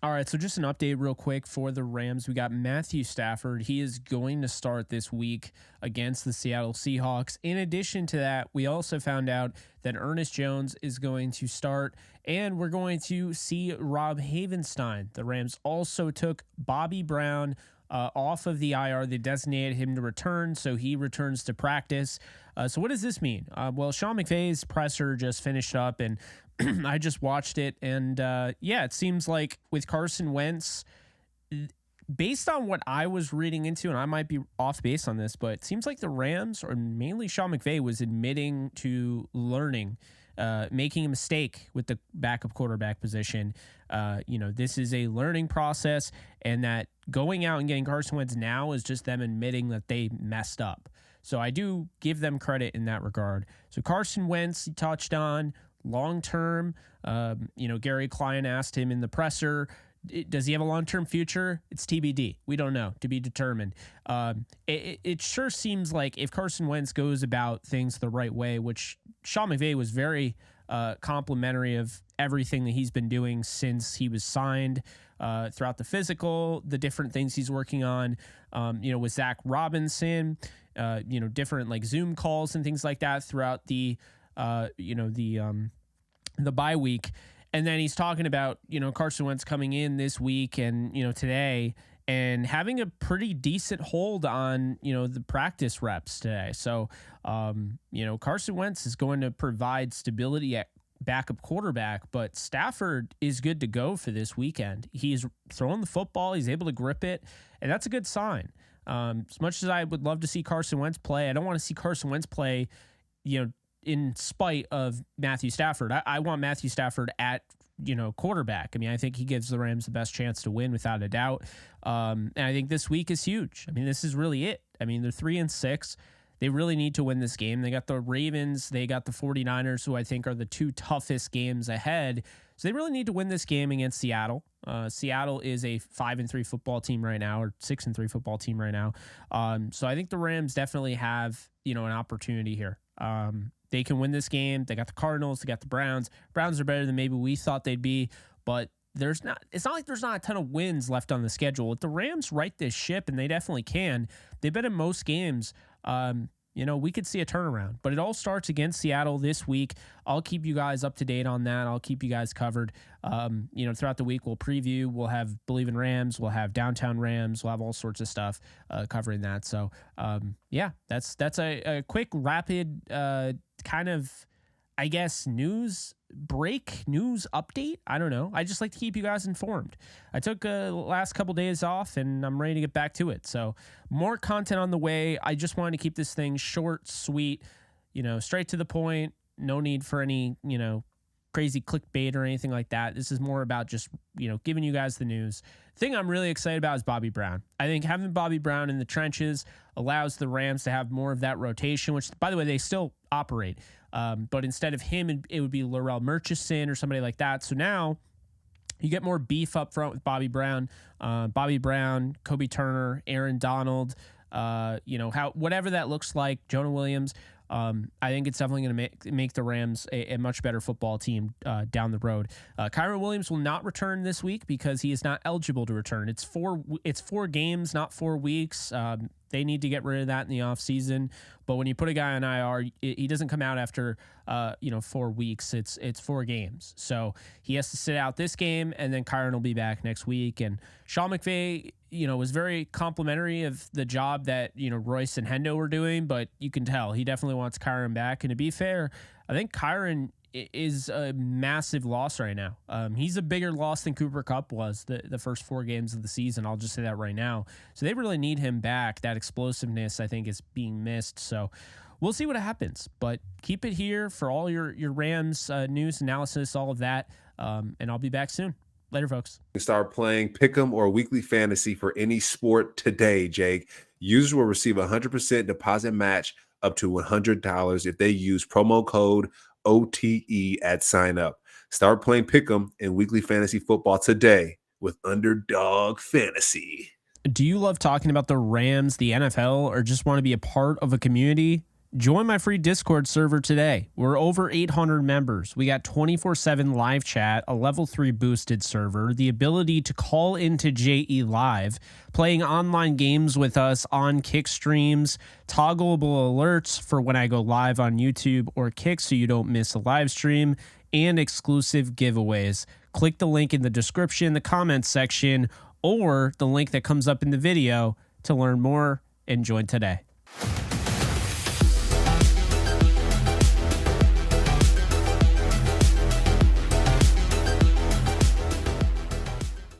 All right, so just an update real quick for the Rams. We got Matthew Stafford. He is going to start this week against the Seattle Seahawks. In addition to that, we also found out that Ernest Jones is going to start, and we're going to see Rob Havenstein. The Rams also took Bobby Brown off of the IR. They designated him to return, so he returns to practice. So what does this mean? Well, Sean McVay's presser just finished up, and I just watched it, and it seems like with Carson Wentz, based on what I was reading into, and I might be off base on this, but it seems like the Rams, or mainly Sean McVay, was admitting to learning, making a mistake with the backup quarterback position. This is a learning process, and that going out and getting Carson Wentz now is just them admitting that they messed up. So I do give them credit in that regard. So Carson Wentz, he touched on long-term. Gary Klein asked him in the presser, does he have a long-term future? It's TBD. We don't know, to be determined. It sure seems like if Carson Wentz goes about things the right way, which Sean McVay was very complimentary of everything that he's been doing since he was signed, throughout the physical, the different things he's working on, with Zach Robinson, different like Zoom calls and things like that throughout the bye week. And then he's talking about, Carson Wentz coming in this week and, today and having a pretty decent hold on, the practice reps today. So, Carson Wentz is going to provide stability at backup quarterback, but Stafford is good to go for this weekend. He's throwing the football. He's able to grip it, and that's a good sign. As much as I would love to see Carson Wentz play, I don't want to see Carson Wentz play, in spite of Matthew Stafford. I want Matthew Stafford at, quarterback. I mean, I think he gives the Rams the best chance to win without a doubt. And I think this week is huge. I mean, this is really it. I mean, they're 3-6. They really need to win this game. They got the Ravens, they got the 49ers, who I think are the two toughest games ahead. So they really need to win this game against Seattle. Seattle is a 5-3 football team right now, or 6-3 football team right now. So I think the Rams definitely have, an opportunity here. They can win this game. They got the Cardinals, they got the Browns. Browns are better than maybe we thought they'd be, but it's not like there's not a ton of wins left on the schedule. If the Rams right this ship, and they definitely can, they've been in most games, we could see a turnaround. But it all starts against Seattle this week. I'll keep you guys up to date on that. I'll keep you guys covered. Throughout the week, we'll preview. We'll have Believe in Rams. We'll have Downtown Rams. We'll have all sorts of stuff covering that. So, that's a quick, rapid kind of, I guess, news update. I don't know. I just like to keep you guys informed. I took the last couple days off, and I'm ready to get back to it. So more content on the way. I just wanted to keep this thing short, sweet, straight to the point. No need for any, crazy clickbait or anything like that. This is more about just, giving you guys the news. The thing I'm really excited about is Bobby Brown. I think having Bobby Brown in the trenches allows the Rams to have more of that rotation, which, by the way, they still operate. But instead of him, it would be Laurel Murchison or somebody like that. So now you get more beef up front with Bobby Brown, Kobe Turner, Aaron Donald, whatever that looks like, Jonah Williams. I think it's definitely going to make the Rams a much better football team down the road. Kyron Williams will not return this week because he is not eligible to return. It's 4 games, not 4 weeks. They need to get rid of that in the offseason. But when you put a guy on IR, he doesn't come out after 4 weeks. It's 4 games. So he has to sit out this game, and then Kyron will be back next week. And Sean McVay, was very complimentary of the job that, Royce and Hendo were doing, but you can tell he definitely wants Kyron back. And to be fair, I think Kyron is a massive loss right now. He's a bigger loss than Cooper Kupp was the first 4 games of the season. I'll just say that right now. So they really need him back. That explosiveness, I think, is being missed. So we'll see what happens, but keep it here for all your Rams news, analysis, all of that. And I'll be back soon. Later, folks. Start playing Pick'em or Weekly Fantasy for any sport today, Jake. Users will receive a 100% deposit match up to $100 if they use promo code OTE at sign up. Start playing Pick'em and Weekly Fantasy Football today with Underdog Fantasy. Do you love talking about the Rams, the NFL, or just want to be a part of a community? Join my free Discord server today. We're over 800 members. We got 24/7 live chat, a level 3 boosted server, the ability to call into JE Live, playing online games with us on Kick streams, toggleable alerts for when I go live on YouTube or Kick so you don't miss a live stream, and exclusive giveaways. Click the link in the description, the comments section, or the link that comes up in the video to learn more and join today.